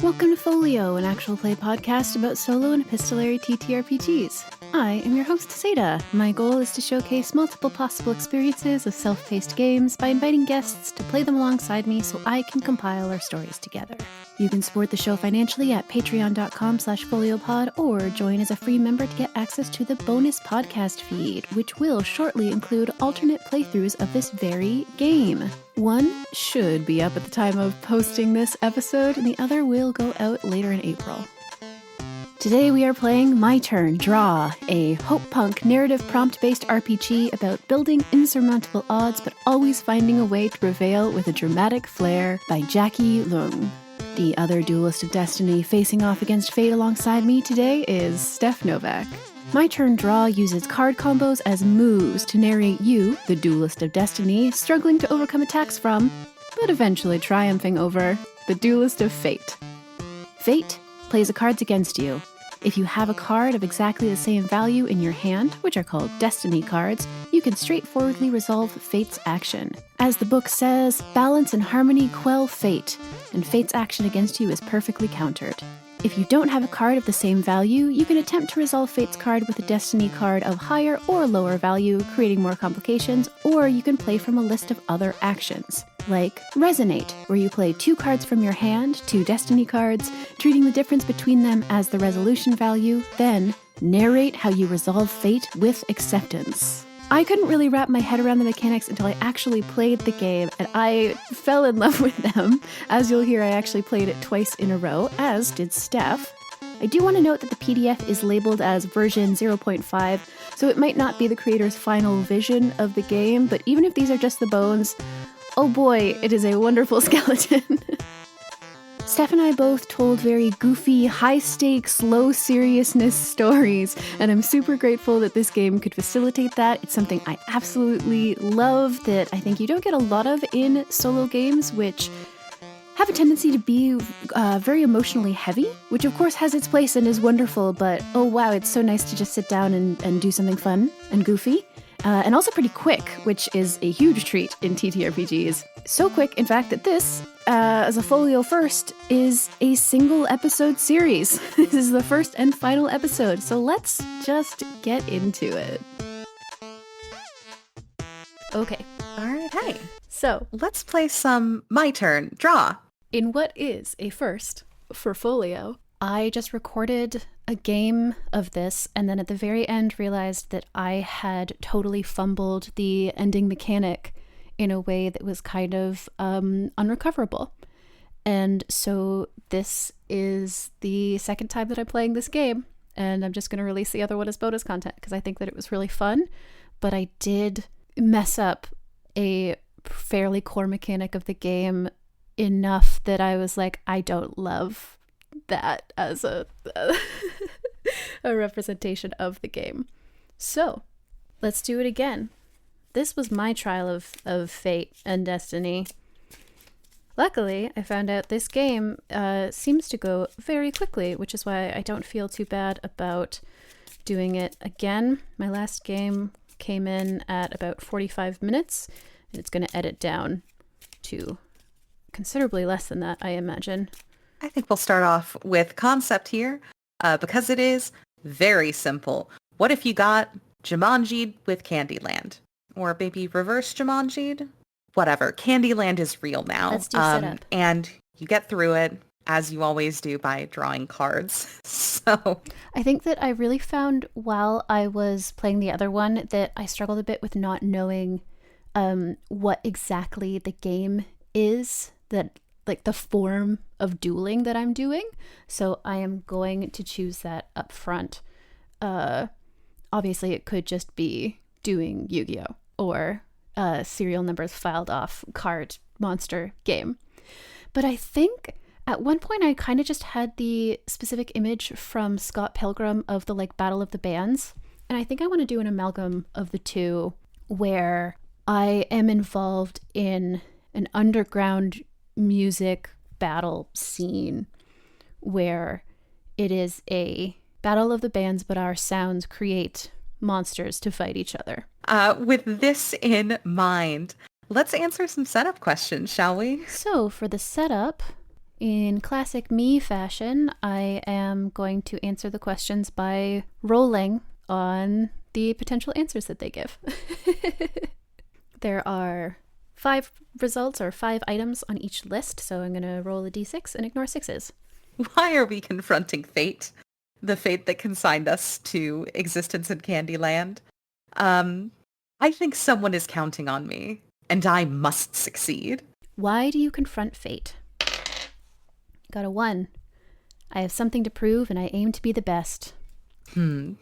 Welcome to Folio, an actual play podcast about solo and epistolary TTRPGs. I am your host, Satah. My goal is to showcase multiple possible experiences of self-paced games by inviting guests to play them alongside me so I can compile our stories together. You can support the show financially at patreon.com/foliopod or join as a free member to get access to the bonus podcast feed, which will shortly include alternate playthroughs of this very game. One should be up at the time of posting this episode, and the other will go out later in April. Today we are playing My Turn, Draw, a hope punk narrative prompt-based RPG about building insurmountable odds but always finding a way to prevail with a dramatic flair by Jackie Leung. The other duelist of destiny facing off against fate alongside me today is Steph Novak. My Turn Draw uses card combos as moves to narrate you, the duelist of destiny, struggling to overcome attacks from, but eventually triumphing over, the duelist of fate. Fate plays the cards against you. If you have a card of exactly the same value in your hand, which are called destiny cards, you can straightforwardly resolve fate's action. As the book says, balance and harmony quell fate, and fate's action against you is perfectly countered. If you don't have a card of the same value, you can attempt to resolve fate's card with a destiny card of higher or lower value, creating more complications, or you can play from a list of other actions, like Resonate, where you play 2 cards from your hand, 2 destiny cards, treating the difference between them as the resolution value, then narrate how you resolve fate with acceptance. I couldn't really wrap my head around the mechanics until I actually played the game, and I fell in love with them. As you'll hear, I actually played it twice in a row, as did Steph. I do want to note that the PDF is labeled as version 0.5, so it might not be the creator's final vision of the game, but even if these are just the bones, oh boy, it is a wonderful skeleton. Steph and I both told very goofy, high-stakes, low-seriousness stories, and I'm super grateful that this game could facilitate that. It's something I absolutely love that I think you don't get a lot of in solo games, which have a tendency to be very emotionally heavy, which of course has its place and is wonderful, but oh wow, it's so nice to just sit down and do something fun and goofy. And also pretty quick, which is a huge treat in TTRPGs. So quick, in fact, that this, as a folio first, is a single episode series. This is the first and final episode, so let's just get into it. Okay. All right, hey. So, let's play some My Turn, Draw. In what is a first for folio, I just recorded a game of this, and then at the very end realized that I had totally fumbled the ending mechanic in a way that was kind of unrecoverable. And so this is the second time that I'm playing this game, and I'm just going to release the other one as bonus content because I think that it was really fun, but I did mess up a fairly core mechanic of the game enough that I was like, I don't love that as a representation of the game. So let's do it again. This was my trial of fate and destiny. Luckily, I found out this game seems to go very quickly, which is why I don't feel too bad about doing it again. My last game came in at about 45 minutes, and it's going to edit down to considerably less than that, I imagine. I think we'll start off with concept here, because it is very simple. What if you got Jumanji'd with Candyland? Or maybe reverse Jumanji'd? Whatever. Candyland is real now. Let's do setup. And you get through it, as you always do, by drawing cards. So I think that I really found while I was playing the other one that I struggled a bit with not knowing what exactly the game is, that like the form of dueling that I'm doing. So I am going to choose that up front. Obviously, it could just be doing Yu-Gi-Oh! Or serial numbers filed off card monster game. But I think at one point I kind of just had the specific image from Scott Pilgrim of the like Battle of the Bands. And I think I want to do an amalgam of the two where I am involved in an underground music battle scene where it is a battle of the bands, but our sounds create monsters to fight each other. With this in mind, let's answer some setup questions, shall we? So for the setup, In classic me fashion, I am going to answer the questions by rolling on the potential answers that they give. There are 5 results or 5 items on each list, so I'm going to roll a d6 and ignore 6s. Why are we confronting fate? The fate that consigned us to existence in Candyland? I think someone is counting on me, and I must succeed. Why do you confront fate? Got a 1. I have something to prove, and I aim to be the best. Who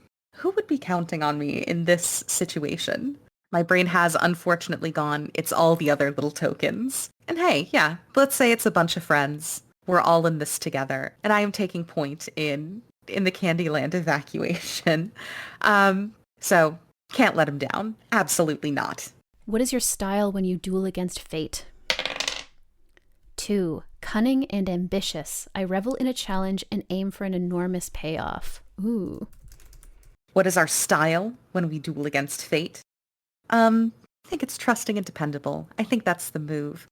would be counting on me in this situation? My brain has unfortunately gone, it's all the other little tokens. And hey, yeah, let's say it's a bunch of friends. We're all in this together, and I am taking point in the Candyland evacuation. So, can't let him down. Absolutely not. What is your style when you duel against fate? 2. Cunning and ambitious. I revel in a challenge and aim for an enormous payoff. Ooh. What is our style when we duel against fate? I think it's trusting and dependable. I think that's the move.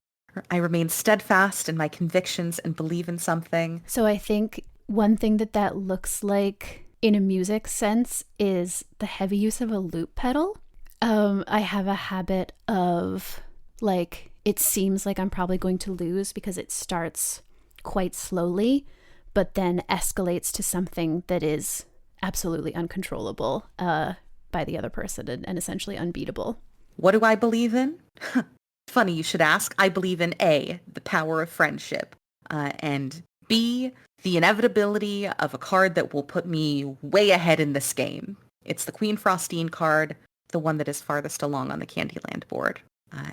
I remain steadfast in my convictions and believe in something. So I think one thing that looks like in a music sense is the heavy use of a loop pedal. I have a habit of, like, it seems like I'm probably going to lose because it starts quite slowly, but then escalates to something that is absolutely uncontrollable by the other person and essentially unbeatable. What do I believe in? Funny you should ask. I believe in A, the power of friendship, and B, the inevitability of a card that will put me way ahead in this game. It's the Queen Frostine card, the one that is farthest along on the Candyland board,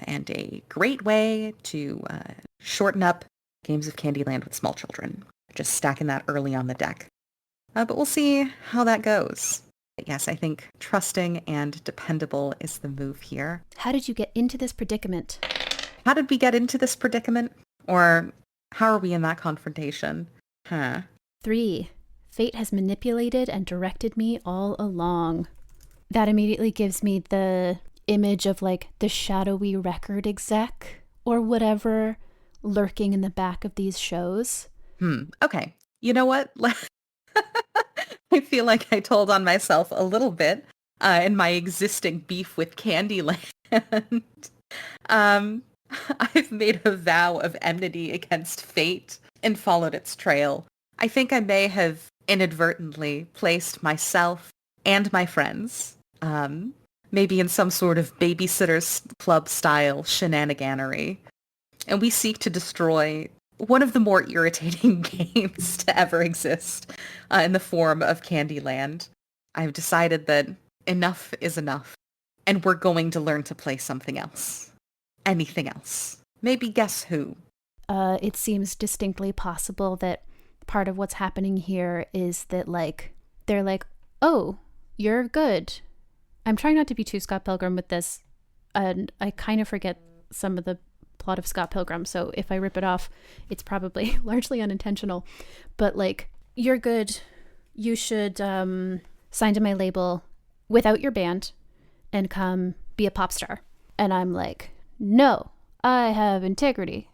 and a great way to shorten up games of Candyland with small children. Just stacking that early on the deck. But we'll see how that goes. But yes, I think trusting and dependable is the move here. How did you get into this predicament? How did we get into this predicament? Or how are we in that confrontation? 3. Fate has manipulated and directed me all along. That immediately gives me the image of, like, the shadowy record exec or whatever lurking in the back of these shows. Okay. You know what? I feel like I told on myself a little bit in my existing beef with Candyland. I've made a vow of enmity against fate and followed its trail. I think I may have inadvertently placed myself and my friends, maybe in some sort of babysitter's club style shenaniganery. And we seek to destroy one of the more irritating games to ever exist in the form of Candyland. I've decided that enough is enough, and we're going to learn to play something else. Anything else. Maybe guess who? It seems distinctly possible that part of what's happening here is that, like, they're like, oh, you're good. I'm trying not to be too Scott Pilgrim with this, and I kind of forget some of the plot of Scott Pilgrim, so if I rip it off, it's probably largely unintentional. But, like, you're good. You should sign to my label without your band and come be a pop star. And I'm like, no, I have integrity.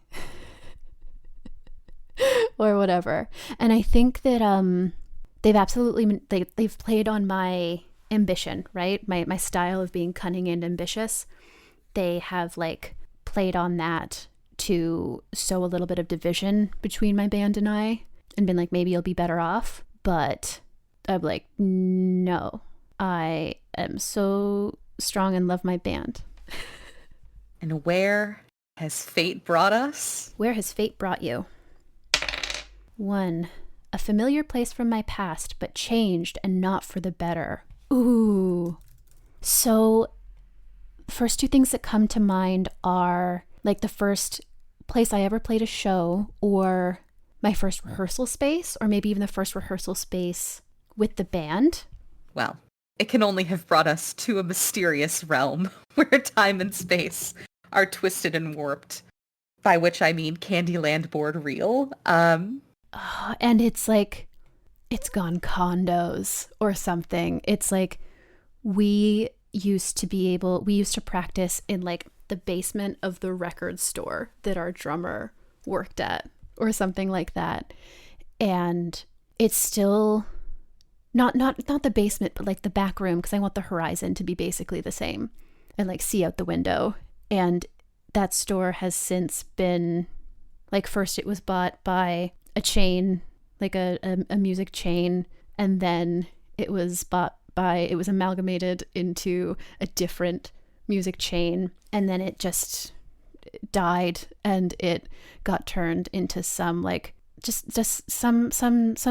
Or whatever. And I think that they've absolutely they've played on my ambition, right? My style of being cunning and ambitious. They have, like, played on that to sow a little bit of division between my band and I, and been like, maybe you'll be better off. But I'm like, no, I am so strong and love my band. And where has fate brought us? Where has fate brought you? 1. A familiar place from my past, but changed and not for the better. Ooh. So, first 2 things that come to mind are, like, the first place I ever played a show, or my first rehearsal space, or maybe even the first rehearsal space with the band. Well, it can only have brought us to a mysterious realm where time and space are twisted and warped, by which I mean Candyland board real. And it's like, it's gone condos or something. It's like, we used to practice in, like, the basement of the record store that our drummer worked at. or something like that. And it's still not the basement, but like the back room, because I want the horizon to be basically the same and like see out the window. And that store has since been, like, first it was bought by a chain, like a music chain, and then it was amalgamated into a different music chain, and then it just died and it got turned into some like just some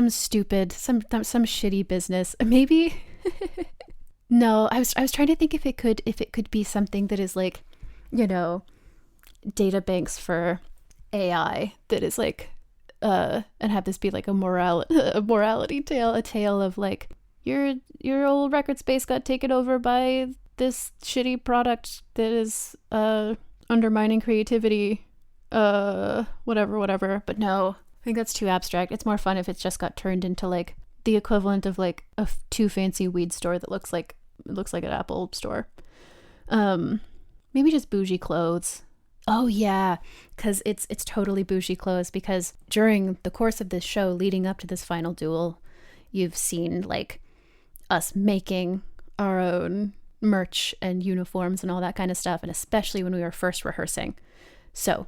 stupid some shitty business. Maybe no, I was trying to think if it could be something that is like, you know, data banks for AI that is like and have this be like a morality tale, a tale of like your old record space got taken over by this shitty product that is undermining creativity, whatever. But no, I think that's too abstract. It's more fun if it's just got turned into like the equivalent of like a too fancy weed store that looks like an Apple store. Maybe just bougie clothes. Oh yeah, because it's totally bougie clothes, because during the course of this show leading up to this final duel, you've seen like us making our own merch and uniforms and all that kind of stuff, and especially when we were first rehearsing. So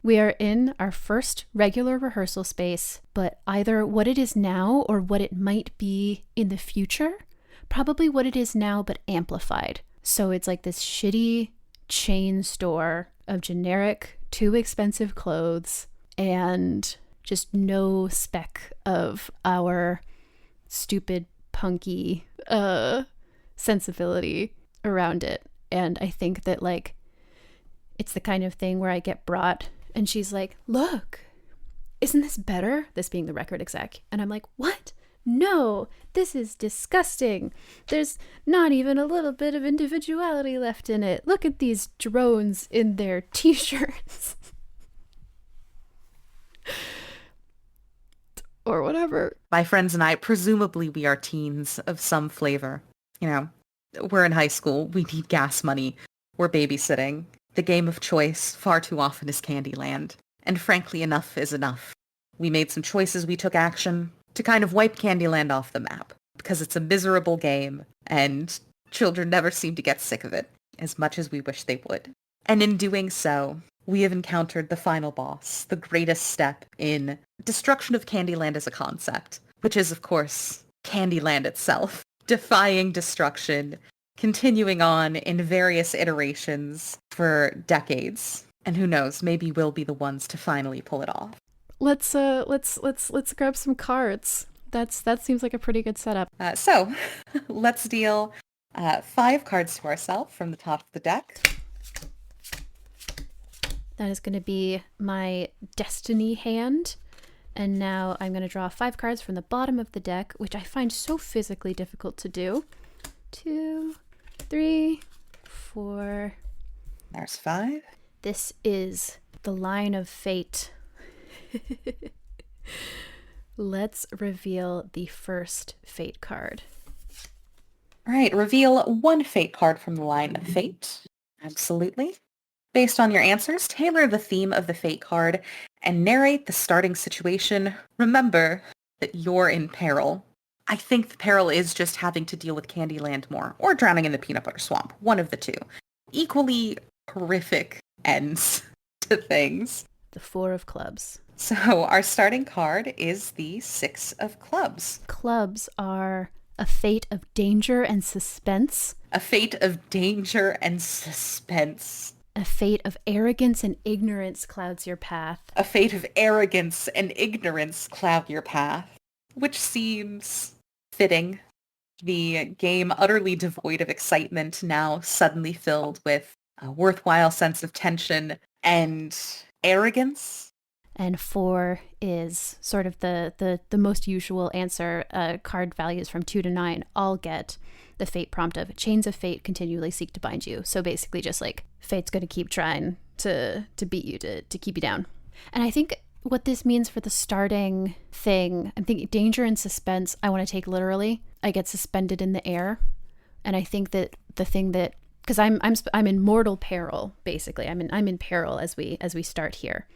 we are in our first regular rehearsal space, but either what it is now or what it might be in the future. Probably what it is now, but amplified. So it's like this shitty chain store of generic, too expensive clothes and just no speck of our stupid, punky sensibility around it. And I think that like it's the kind of thing where I get brought and she's like, look, isn't this better? This being the record exec. And I'm like, what? No, this is disgusting. There's not even a little bit of individuality left in it. Look at these drones in their t-shirts. Or whatever. My friends and I, presumably we are teens of some flavor. You know, we're in high school. We need gas money. We're babysitting. The game of choice far too often is Candyland. And frankly, enough is enough. We made some choices. We took action to kind of wipe Candyland off the map, because it's a miserable game and children never seem to get sick of it as much as we wish they would. And in doing so, we have encountered the final boss, the greatest step in destruction of Candyland as a concept, which is, of course, Candyland itself, defying destruction, continuing on in various iterations for decades. And who knows, maybe we'll be the ones to finally pull it off. Let's grab some cards. That seems like a pretty good setup. So let's deal 5 cards to ourselves from the top of the deck. That is going to be my destiny hand. And now I'm going to draw 5 cards from the bottom of the deck, which I find so physically difficult to do. 2, 3, 4. There's 5. This is the line of fate. Let's reveal the first fate card. All right, reveal 1 fate card from the line of fate. Absolutely. Based on your answers, tailor the theme of the fate card and narrate the starting situation. Remember that you're in peril. I think the peril is just having to deal with Candyland more, or drowning in the peanut butter swamp. One of the two. Equally horrific ends to things. The 4 of clubs. So our starting card is the 6 of clubs. Clubs are a fate of danger and suspense. A fate of danger and suspense. A fate of arrogance and ignorance clouds your path. A fate of arrogance and ignorance cloud your path. Which seems fitting. The game utterly devoid of excitement, now suddenly filled with a worthwhile sense of tension and arrogance. And 4 is sort of the most usual answer. Card values from 2 to 9 all get the fate prompt of chains of fate continually seek to bind you. So basically just like fate's going to keep trying to beat you, to keep you down. And I think what this means for the starting thing, I'm thinking danger and suspense, I want to take literally. I get suspended in the air. And I think that the thing that, because I'm in mortal peril, basically. I'm in peril as we start here.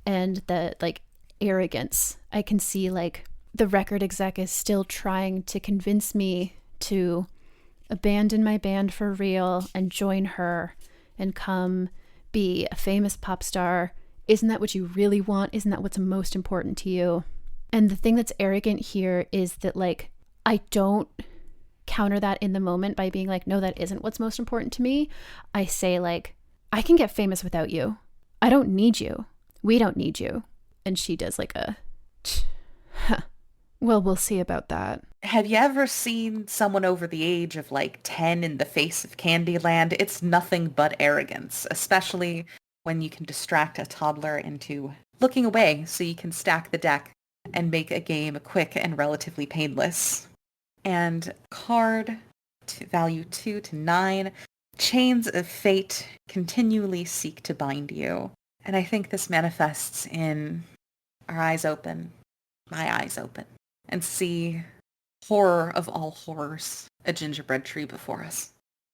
and the like arrogance. I can see like the record exec is still trying to convince me to abandon my band for real and join her and come be a famous pop star. Isn't that what you really want? Isn't that what's most important to you? And the thing that's arrogant here is that like I don't counter that in the moment by being like, no, that isn't what's most important to me. I say like, I can get famous without you. I don't need you. We don't need you. And she does like a, well, we'll see about that. Have you ever seen someone over the age of like 10 in the face of Candyland? It's nothing but arrogance, especially when you can distract a toddler into looking away so you can stack the deck and make a game quick and relatively painless. And card value 2 to 9, chains of fate continually seek to bind you. And I think this manifests in our eyes open, my eyes open, and see horror of all horrors, a gingerbread tree before us.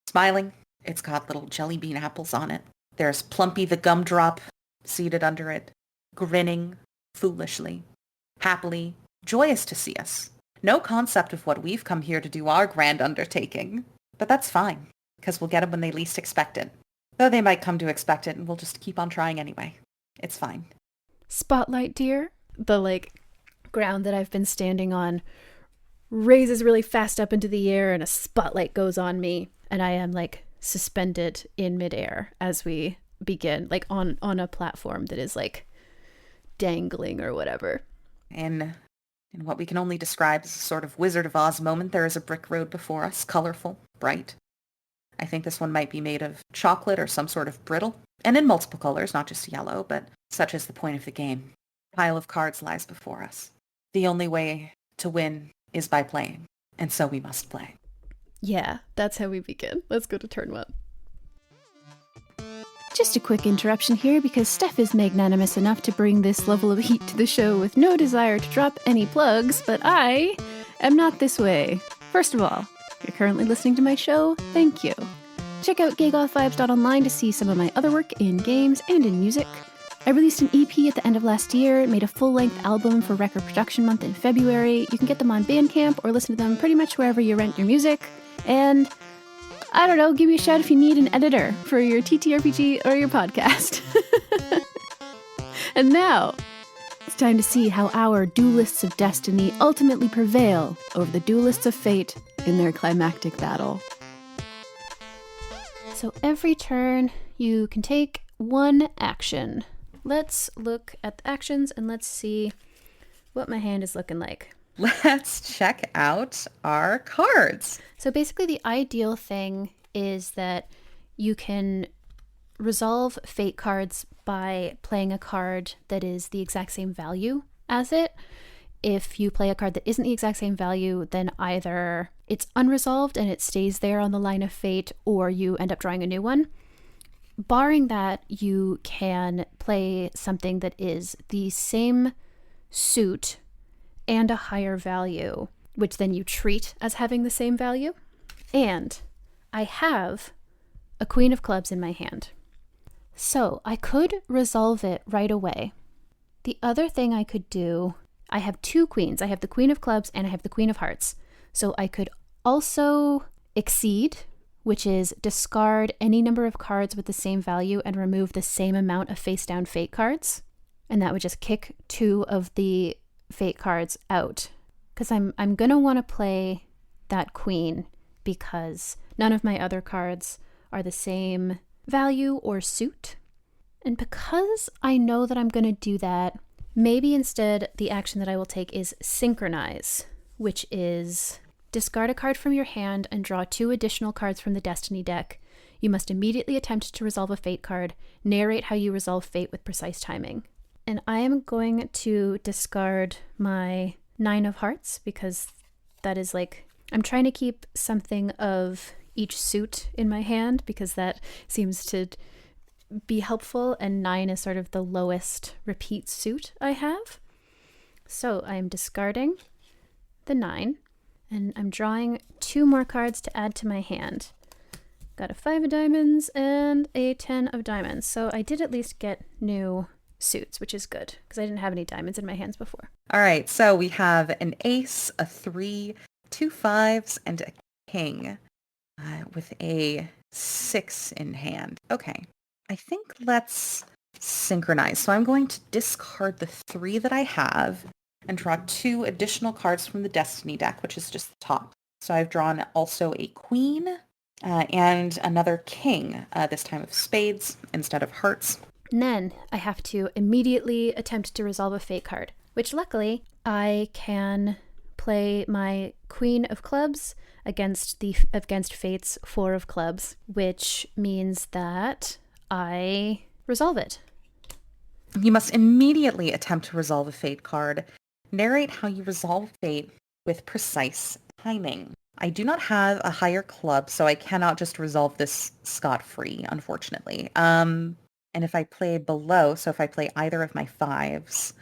Smiling, it's got little jelly bean apples on it. There's Plumpy the gumdrop seated under it, grinning foolishly, happily, joyous to see us. No concept of what we've come here to do our grand undertaking. But that's fine, because we'll get them when they least expect it. Though they might come to expect it, and we'll just keep on trying anyway. It's fine. Spotlight, dear. The, like, ground that I've been standing on raises really fast up into the air, and a spotlight goes on me. And I am, like, suspended in midair as we begin, like, on a platform that is, like, dangling or whatever. In what we can only describe as a sort of Wizard of Oz moment, there is a brick road before us, colorful, bright. I think this one might be made of chocolate or some sort of brittle, and in multiple colors, not just yellow, but such is the point of the game. A pile of cards lies before us. The only way to win is by playing, and so we must play. Yeah, that's how we begin. Let's go to turn 1. Just a quick interruption here because Steph is magnanimous enough to bring this level of heat to the show with no desire to drop any plugs, but I am not this way. First of all, if you're currently listening to my show, thank you. Check out gaygothvibes.online to see some of my other work in games and in music. I released an EP at the end of last year, made a full-length album for Record Production Month in February. You can get them on Bandcamp or listen to them pretty much wherever you rent your music. And I don't know, give me a shout if you need an editor for your TTRPG or your podcast. And now, it's time to see how our duelists of destiny ultimately prevail over the duelists of fate in their climactic battle. So every turn, you can take one action. Let's look at the actions and let's see what my hand is looking like. Let's check out our cards. So basically the ideal thing is that you can resolve fate cards by playing a card that is the exact same value as it. If you play a card that isn't the exact same value, then either it's unresolved and it stays there on the line of fate, or you end up drawing a new one. Barring that, you can play something that is the same suit and a higher value, which then you treat as having the same value. And I have a Queen of Clubs in my hand. So I could resolve it right away. The other thing I could do, I have two queens. I have the Queen of Clubs and I have the Queen of Hearts. So I could also exceed, which is discard any number of cards with the same value and remove the same amount of face-down fate cards. And that would just kick two of the fate cards out. Because I'm going to want to play that queen because none of my other cards are the same value or suit. And because I know that I'm going to do that, maybe instead the action that I will take is synchronize, which is discard a card from your hand and draw two additional cards from the Destiny deck. You must immediately attempt to resolve a fate card. Narrate how you resolve fate with precise timing. And I am going to discard my 9 of Hearts because that is like, I'm trying to keep something of each suit in my hand because that seems to be helpful, and 9 is sort of the lowest repeat suit I have. So I'm discarding the 9 and I'm drawing 2 more cards to add to my hand. Got a 5 of diamonds and a 10 of diamonds. So I did at least get new suits, which is good because I didn't have any diamonds in my hands before. All right, so we have an ace, a 3, 2 5s, and a king with a 6 in hand. Okay, I think let's synchronize. So I'm going to discard the 3 that I have and draw 2 additional cards from the Destiny deck, which is just the top. So I've drawn also a queen and another king, this time of spades instead of hearts. And then I have to immediately attempt to resolve a fate card, which luckily I can play my Queen of Clubs against Fate's 4 of Clubs, which means that I resolve it. You must immediately attempt to resolve a fate card. Narrate how you resolve fate with precise timing. I do not have a higher club, so I cannot just resolve this scot-free, unfortunately. And if I play below, so if I play either of my 5s,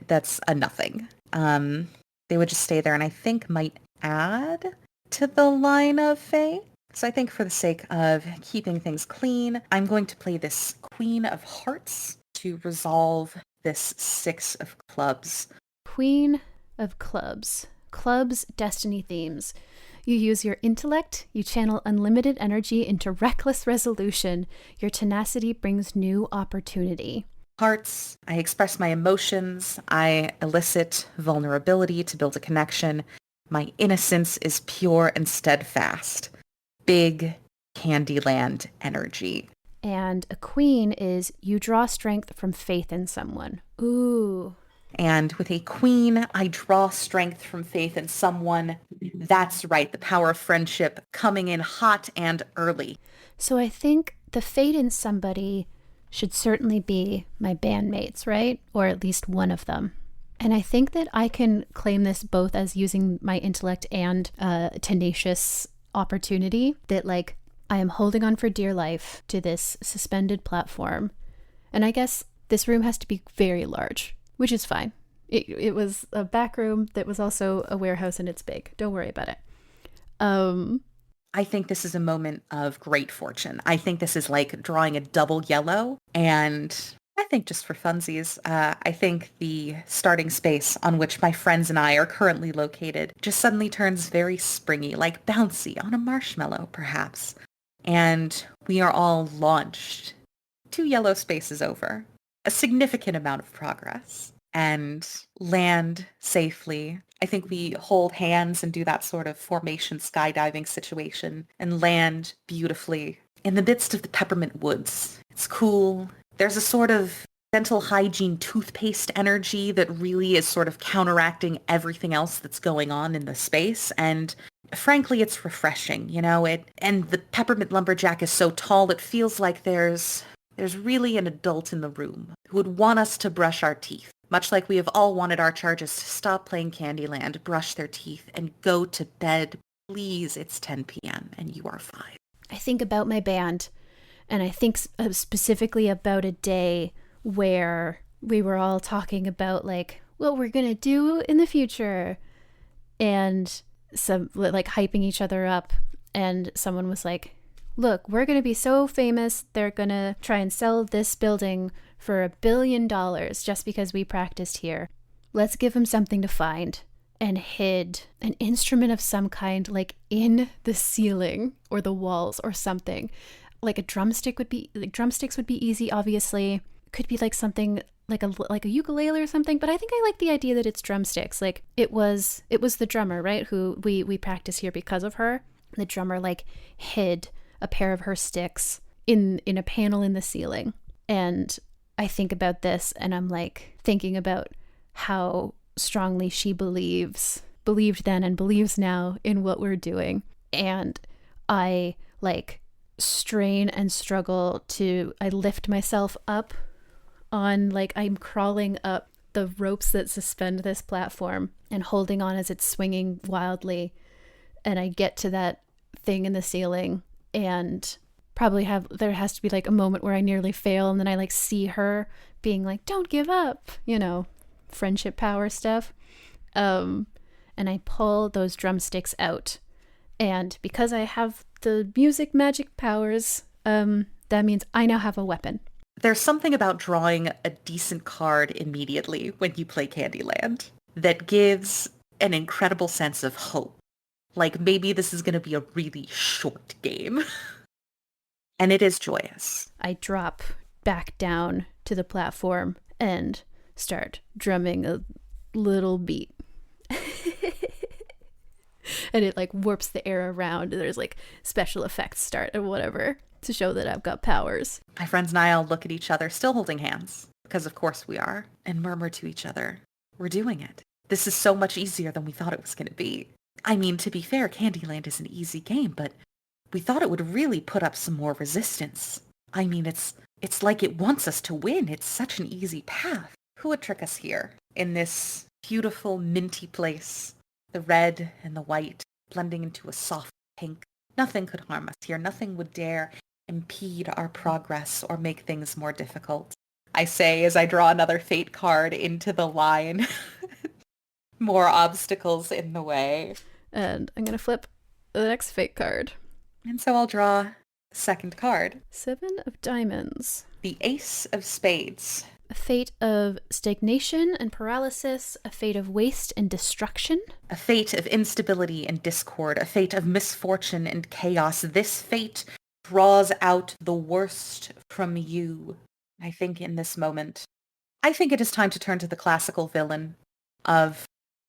that's a nothing. They would just stay there and I think might add to the line of fate. So I think for the sake of keeping things clean, I'm going to play this Queen of Hearts to resolve this 6 of clubs. Queen of Clubs. Clubs, destiny themes. You use your intellect, you channel unlimited energy into reckless resolution. Your tenacity brings new opportunity. Hearts, I express my emotions. I elicit vulnerability to build a connection. My innocence is pure and steadfast. Big Candyland energy. And a queen is you draw strength from faith in someone. Ooh. And with a queen, I draw strength from faith in someone. That's right, the power of friendship coming in hot and early. So I think the fate in somebody should certainly be my bandmates, right? Or at least one of them. And I think that I can claim this both as using my intellect and tenacious opportunity, that like I am holding on for dear life to this suspended platform. And I guess this room has to be very large, which is fine. It was a back room that was also a warehouse and it's big. Don't worry about it. I think this is a moment of great fortune. I think this is like drawing a double yellow. And I think just for funsies, I think the starting space on which my friends and I are currently located just suddenly turns very springy, like bouncy on a marshmallow, perhaps. And we are all launched 2 yellow spaces over. A significant amount of progress. And land safely. I think we hold hands and do that sort of formation skydiving situation and land beautifully in the midst of the peppermint woods. It's cool. There's a sort of dental hygiene toothpaste energy that really is sort of counteracting everything else that's going on in the space. And frankly, it's refreshing, you know, and the peppermint lumberjack is so tall, it feels like there's really an adult in the room who would want us to brush our teeth, much like we have all wanted our charges to stop playing Candyland, brush their teeth, and go to bed. Please, it's 10 p.m. and you are 5. I think about my band, and I think specifically about a day where we were all talking about like what we're going to do in the future and some like hyping each other up. And someone was like, look, we're going to be so famous, they're going to try and sell this building for $1 billion just because we practiced here. Let's give them something to find. And hid an instrument of some kind like in the ceiling or the walls or something. Like drumsticks would be easy, obviously. Could be like something like a ukulele or something, but I think I like the idea that it's drumsticks. Like it was the drummer, right? Who we practice here because of her. The drummer like hid a pair of her sticks in a panel in the ceiling. And I think about this and I'm like thinking about how strongly she believed then and believes now in what we're doing. And I like strain and struggle I lift myself up on like I'm crawling up the ropes that suspend this platform and holding on as it's swinging wildly. And I get to that thing in the ceiling and there has to be like a moment where I nearly fail. And then I like see her being like, don't give up, you know, friendship power stuff. And I pull those drumsticks out. And because I have the music magic powers, that means I now have a weapon. there's something about drawing a decent card immediately when you play Candyland that gives an incredible sense of hope. Like, maybe this is going to be a really short game. And it is joyous. I drop back down to the platform and start drumming a little beat. And it like warps the air around, and there's like special effects start or whatever to show that I've got powers. My friends and I all look at each other, still holding hands, because of course we are, and murmur to each other, we're doing it. This is so much easier than we thought it was going to be. I mean, to be fair, Candyland is an easy game, but we thought it would really put up some more resistance. I mean, it's like it wants us to win. It's such an easy path. Who would trick us here in this beautiful minty place? The red and the white blending into a soft pink. Nothing could harm us here. Nothing would dare impede our progress or make things more difficult. I say as I draw another fate card into the line. More obstacles in the way. And I'm going to flip the next fate card. And so I'll draw the second card. 7 of diamonds. The Ace of Spades. A fate of stagnation and paralysis, a fate of waste and destruction. A fate of instability and discord, a fate of misfortune and chaos. This fate draws out the worst from you. I think in this moment, I think it is time to turn to the classical villain of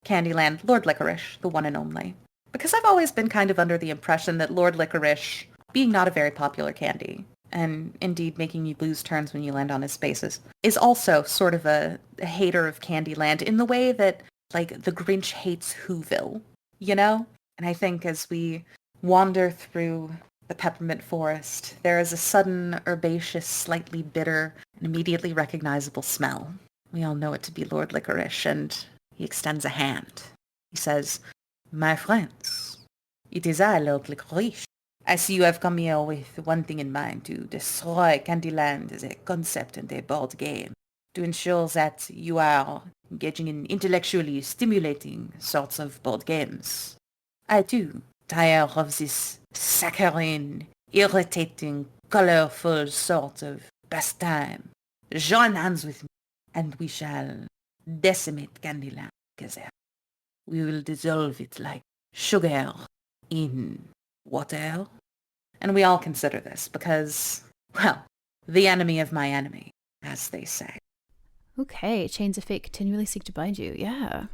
Candyland, Lord Licorice, the one and only. Because I've always been kind of under the impression that Lord Licorice, being not a very popular candy, and indeed making you lose turns when you land on his spaces, is also sort of a hater of Candyland in the way that, like, the Grinch hates Whoville, you know? And I think as we wander through the peppermint forest, there is a sudden, herbaceous, slightly bitter, and immediately recognizable smell. We all know it to be Lord Licorice, and he extends a hand. He says, "My friends, it is I, Lord Licorice. I see you have come here with one thing in mind, to destroy Candyland as a concept and a board game, to ensure that you are engaging in intellectually stimulating sorts of board games. I too tire of this saccharine, irritating, colorful sort of pastime. Join hands with me, and we shall decimate Candyland together. We will dissolve it like sugar in water." And we all consider this because, well, the enemy of my enemy, as they say. Okay, chains of fate continually seek to bind you. Yeah.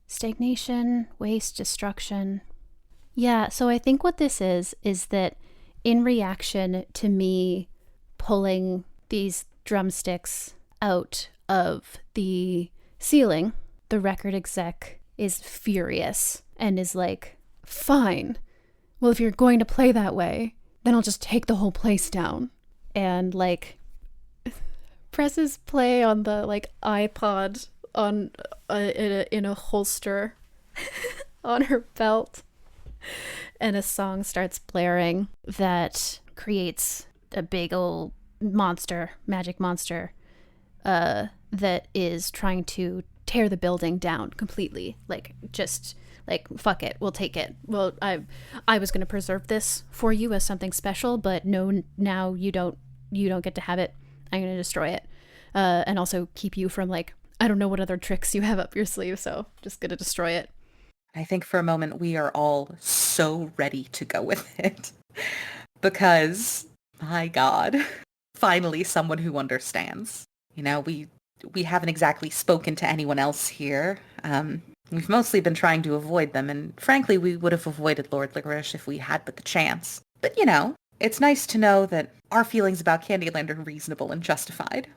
Stagnation, waste, destruction. Yeah, so I think what this is that in reaction to me pulling these drumsticks out of the ceiling, the record exec is furious and is like, fine. Well, if you're going to play that way, then I'll just take the whole place down. And like presses play on the like iPod on in a holster on her belt, and a song starts blaring that creates a big old monster, magic monster, that is trying to tear the building down completely. Like, just like, fuck it, we'll take it. Well, I was going to preserve this for you as something special, but no, now you don't get to have it. I'm going to destroy it. And also keep you from, like, I don't know what other tricks you have up your sleeve, so just going to destroy it. I think for a moment we are all so ready to go with it. Because, my God, finally someone who understands. You know, we haven't exactly spoken to anyone else here. We've mostly been trying to avoid them, and frankly, we would have avoided Lord Licorice if we had but the chance. But, you know, it's nice to know that our feelings about Candyland are reasonable and justified.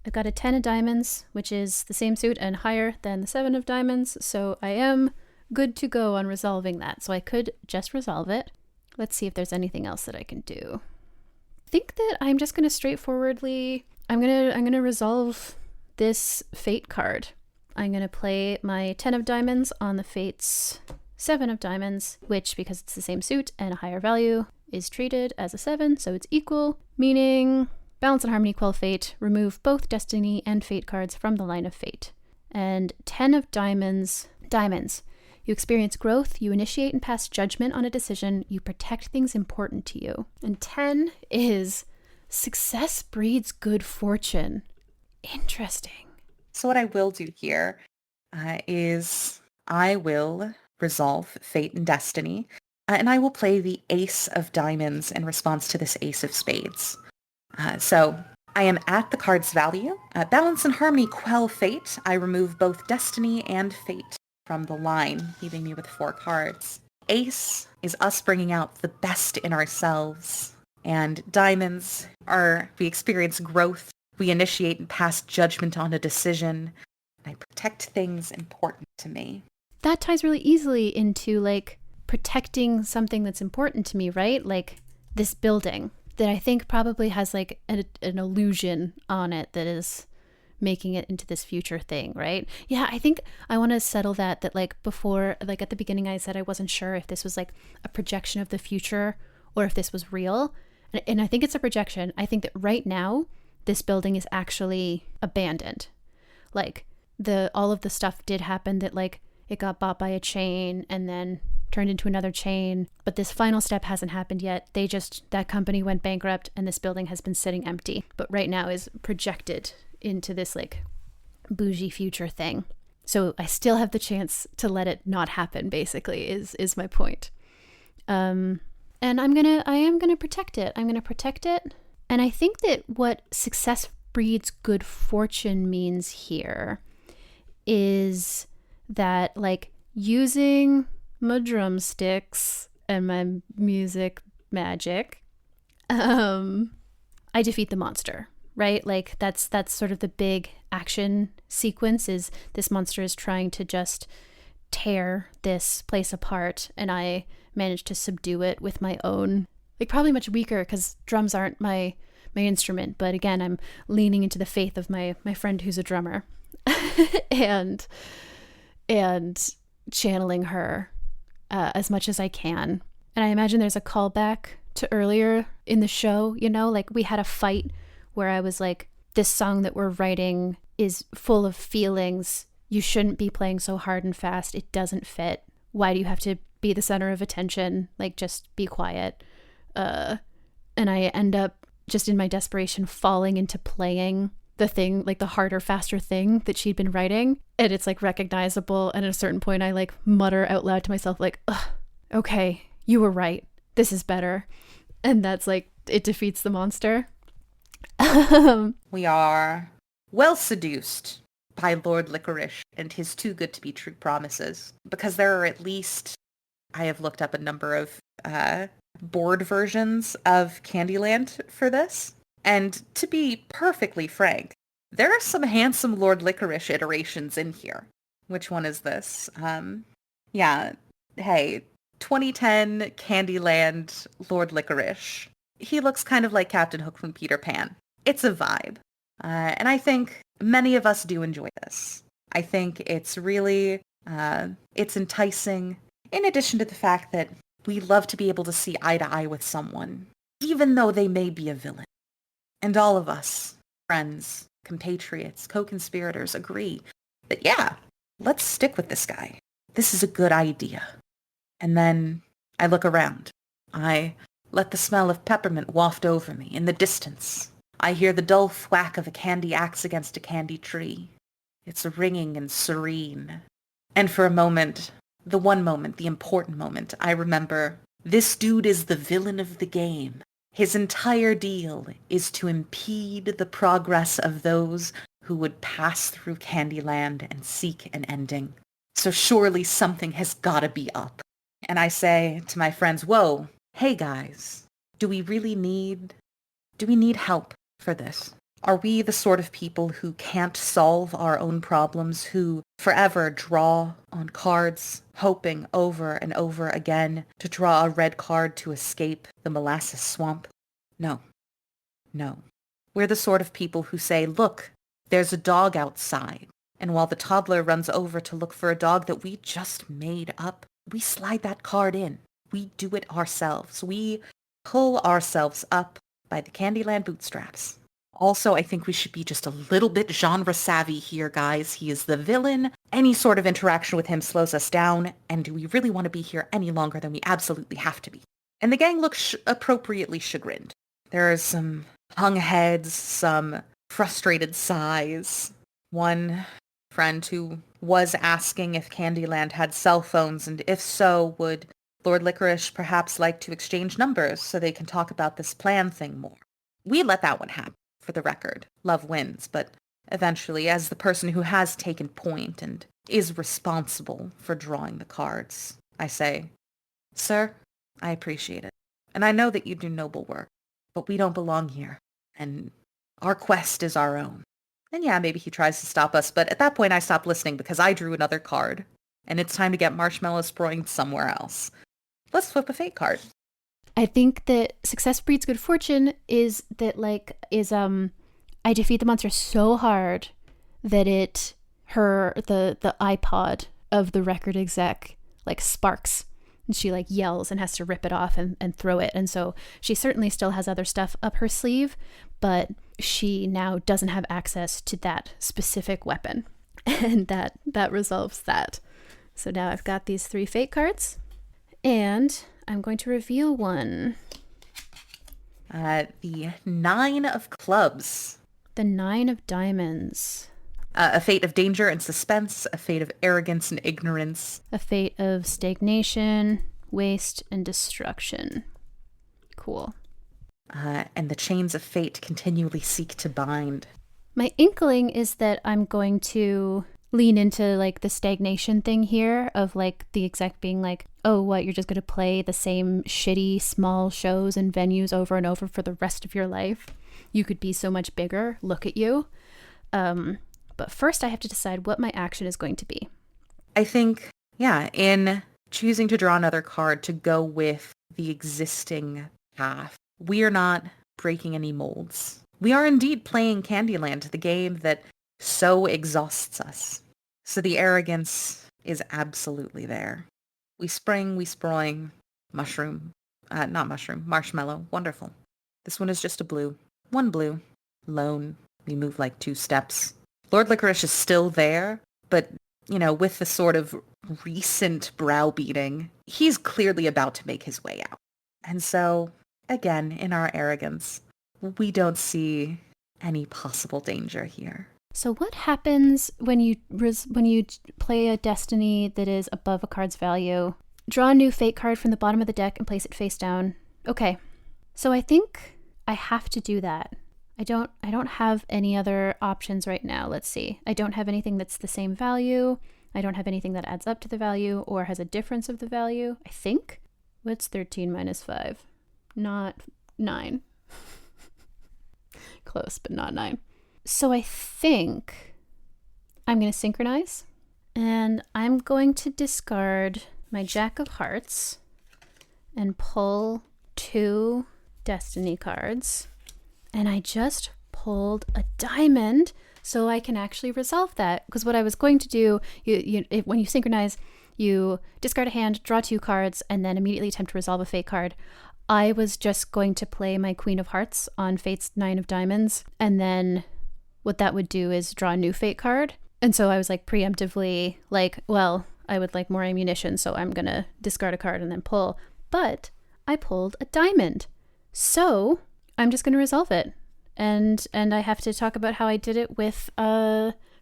I've got a 10 of diamonds, which is the same suit and higher than the 7 of diamonds, so I am good to go on resolving that. So I could just resolve it. Let's see if there's anything else that I can do. I think that I'm just going to straightforwardly, I'm going to resolve this fate card. I'm going to play my 10 of diamonds on the fate's 7 of diamonds, which, because it's the same suit and a higher value, is treated as a 7, so it's equal, meaning balance and harmony quell fate, remove both destiny and fate cards from the line of fate. And 10 of diamonds. You experience growth, you initiate and pass judgment on a decision, you protect things important to you. And 10 is Success breeds good fortune. Interesting. So what I will do here is I will resolve fate and destiny, and I will play the Ace of Diamonds in response to this Ace of Spades. So I am at the card's value. Balance and harmony quell fate. I remove both destiny and fate from the line, leaving me with 4 cards. Ace is us bringing out the best in ourselves. And diamonds are we experience growth. We initiate and pass judgment on a decision. And I protect things important to me. That ties really easily into like protecting something that's important to me, right? Like this building that I think probably has like an illusion on it that is making it into this future thing, right? Yeah, I think I want to settle that like before, like at the beginning I said I wasn't sure if this was like a projection of the future or if this was real. And I think it's a projection. I think that right now this building is actually abandoned. Like all of the stuff did happen that like it got bought by a chain and then turned into another chain, but this final step hasn't happened yet. That company went bankrupt and this building has been sitting empty, but right now is projected into this like bougie future thing. So I still have the chance to let it not happen, basically, is my point. And I am gonna protect it. I'm gonna protect it. And I think that what success breeds good fortune means here is that like using my drumsticks and my music magic, I defeat the monster, right? Like that's sort of the big action sequence is this monster is trying to just tear this place apart, and I managed to subdue it with my own, like probably much weaker because drums aren't my instrument, but again, I'm leaning into the faith of my friend who's a drummer and channeling her as much as I can. And I imagine there's a callback to earlier in the show, you know, like we had a fight where I was like, this song that we're writing is full of feelings. You shouldn't be playing so hard and fast. It doesn't fit. Why do you have to be the center of attention? Like, just be quiet. And I end up just in my desperation falling into playing the thing, like the harder, faster thing that she'd been writing. And it's like recognizable. And at a certain point, I like mutter out loud to myself, like, ugh, okay, you were right. This is better. And that's like, it defeats the monster. We are well seduced by Lord Licorice and his too good to be true promises, because there are at least, I have looked up a number of board versions of Candyland for this. And to be perfectly frank, there are some handsome Lord Licorice iterations in here. Which one is this? Yeah, hey, 2010 Candyland Lord Licorice. He looks kind of like Captain Hook from Peter Pan. It's a vibe. And I think many of us do enjoy this. I think it's really, it's enticing, in addition to the fact that we love to be able to see eye to eye with someone, even though they may be a villain. And all of us, friends, compatriots, co-conspirators, agree that, yeah, let's stick with this guy. This is a good idea. And then I look around. I let the smell of peppermint waft over me in the distance. I hear the dull thwack of a candy axe against a candy tree. It's ringing and serene. And for a moment, the one moment, the important moment, I remember, this dude is the villain of the game. His entire deal is to impede the progress of those who would pass through Candyland and seek an ending. So surely something has gotta be up. And I say to my friends, whoa, hey guys, do we need help for this? Are we the sort of people who can't solve our own problems, who forever draw on cards, hoping over and over again to draw a red card to escape the molasses swamp? No. We're the sort of people who say, look, there's a dog outside. And while the toddler runs over to look for a dog that we just made up, we slide that card in. We do it ourselves. We pull ourselves up by the Candyland bootstraps. Also, I think we should be just a little bit genre savvy here, guys. He is the villain. Any sort of interaction with him slows us down. And do we really want to be here any longer than we absolutely have to be? And the gang looks appropriately chagrined. There are some hung heads, some frustrated sighs. One friend who was asking if Candyland had cell phones, and if so, would Lord Licorice perhaps like to exchange numbers so they can talk about this plan thing more. We let that one happen, for the record. Love wins, but eventually, as the person who has taken point and is responsible for drawing the cards, I say, "Sir, I appreciate it. And I know that you do noble work, but we don't belong here. And our quest is our own." And yeah, maybe he tries to stop us, but at that point I stop listening because I drew another card. And it's time to get marshmallow spraying somewhere else. Let's flip a fate card. I think that success breeds good fortune is that I defeat the monster so hard that the iPod of the record exec sparks, and she yells and has to rip it off and throw it. And so she certainly still has other stuff up her sleeve, but she now doesn't have access to that specific weapon, and that resolves that. So now I've got these 3 fate cards, and I'm going to reveal one. The 9 of clubs. The 9 of diamonds. A fate of danger and suspense, a fate of arrogance and ignorance. A fate of stagnation, waste, and destruction. Cool. And the chains of fate continually seek to bind. My inkling is that I'm going to lean into the stagnation thing here of the exec being oh, what, you're just going to play the same shitty small shows and venues over and over for the rest of your life? You could be so much bigger. Look at you. But first I have to decide what my action is going to be. I think, in choosing to draw another card to go with the existing path, we are not breaking any molds. We are indeed playing Candyland, the game that so exhausts us. So the arrogance is absolutely there. We spring, we sproing, marshmallow, wonderful. This one is just a blue. 1 blue. Lone. We move 2 steps. Lord Licorice is still there, but, with the sort of recent browbeating, he's clearly about to make his way out. And so, again, in our arrogance, we don't see any possible danger here. So what happens when you play a destiny that is above a card's value? Draw a new fate card from the bottom of the deck and place it face down. Okay. So I think I have to do that. I don't have any other options right now. Let's see. I don't have anything that's the same value. I don't have anything that adds up to the value or has a difference of the value, I think. What's 13 minus 5? Not 9. Close, but not 9. So I think I'm going to synchronize, and I'm going to discard my Jack of Hearts and pull 2 Destiny cards. And I just pulled a diamond so I can actually resolve that. Because what I was going to do, when you synchronize, you discard a hand, draw 2 cards, and then immediately attempt to resolve a fate card. I was just going to play my Queen of Hearts on Fate's 9 of Diamonds, and then what that would do is draw a new fate card. And so I was preemptively well, I would like more ammunition, so I'm going to discard a card and then pull. But I pulled a diamond. So I'm just going to resolve it. And I have to talk about how I did it with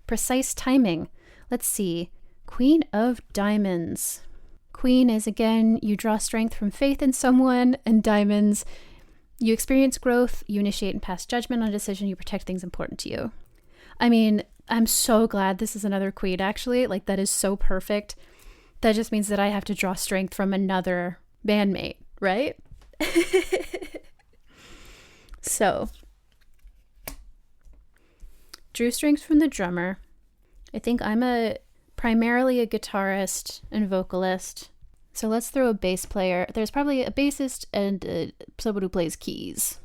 precise timing. Let's see. Queen of Diamonds. Queen is, again, you draw strength from faith in someone, and diamonds, you experience growth, you initiate and pass judgment on a decision, you protect things important to you. I mean, I'm so glad this is another queen, actually. That is so perfect. That just means that I have to draw strength from another bandmate, right? So, drew strength from the drummer. I think I'm primarily a guitarist and vocalist. So let's throw a bass player. There's probably a bassist and someone who plays keys.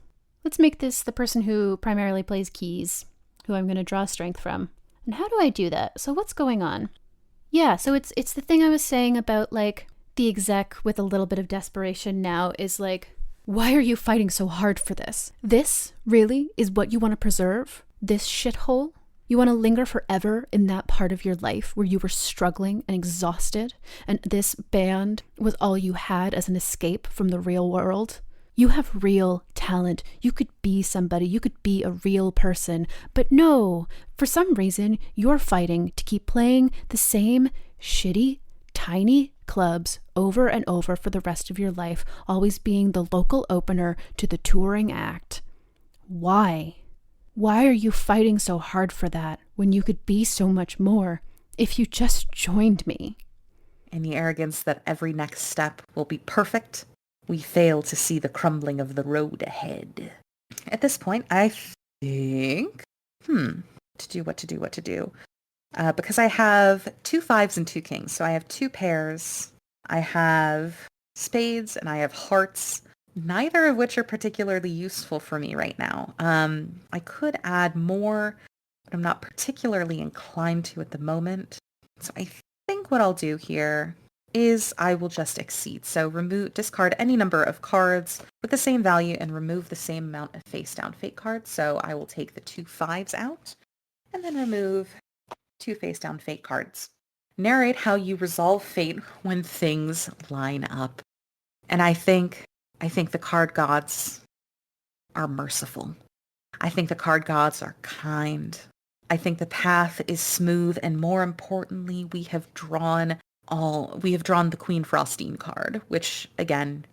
Let's make this the person who primarily plays keys, who I'm going to draw strength from. And how do I do that? So what's going on? Yeah, so it's the thing I was saying about the exec with a little bit of desperation now is why are you fighting so hard for this? This really is what you want to preserve? This shithole? You want to linger forever in that part of your life where you were struggling and exhausted, and this band was all you had as an escape from the real world? You have real talent. You could be somebody. You could be a real person. But no, for some reason, you're fighting to keep playing the same shitty, tiny clubs over and over for the rest of your life, always being the local opener to the touring act. Why? Why are you fighting so hard for that when you could be so much more if you just joined me? In the arrogance that every next step will be perfect, we fail to see the crumbling of the road ahead. At this point, I think, what to do. Because I have 2 5s and 2 kings, so I have 2 pairs. I have spades and I have hearts, neither of which are particularly useful for me right now. I could add more, but I'm not particularly inclined to at the moment. So I think what I'll do here is I will just exceed. So discard any number of cards with the same value and remove the same amount of face down fate cards. So I will take the 2 5s out and then remove 2 face down fate cards. Narrate how you resolve fate when things line up. And I think the card gods are merciful. I think the card gods are kind. I think the path is smooth, and more importantly, we have drawn the Queen Frostine card, which again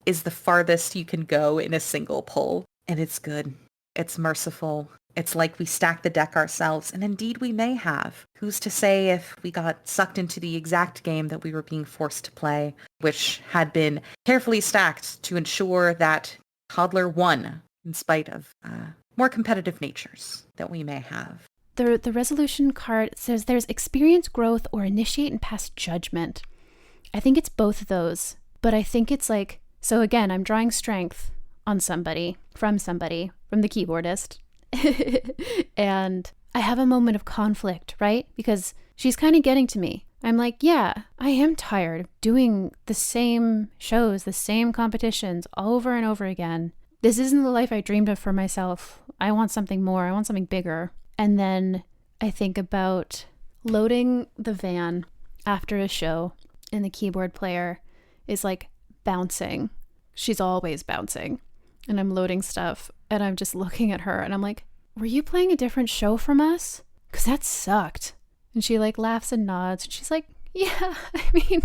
is the farthest you can go in a single pull. And it's good. It's merciful. It's like we stacked the deck ourselves, and indeed we may have. Who's to say if we got sucked into the exact game that we were being forced to play, which had been carefully stacked to ensure that Toddler won, in spite of more competitive natures that we may have. The resolution card says there's experience growth or initiate and pass judgment. I think it's both of those, but I think it's like, so again, I'm drawing strength on somebody, from the keyboardist. And I have a moment of conflict, right? Because she's kind of getting to me. I'm like, yeah, I am tired of doing the same shows, the same competitions over and over again. This isn't the life I dreamed of for myself. I want something more. I want something bigger. And then I think about loading the van after a show, and the keyboard player is like bouncing. She's always bouncing. And I'm loading stuff, and I'm just looking at her, and I'm like, were you playing a different show from us? Because that sucked. And she like laughs and nods, and she's like, yeah, I mean,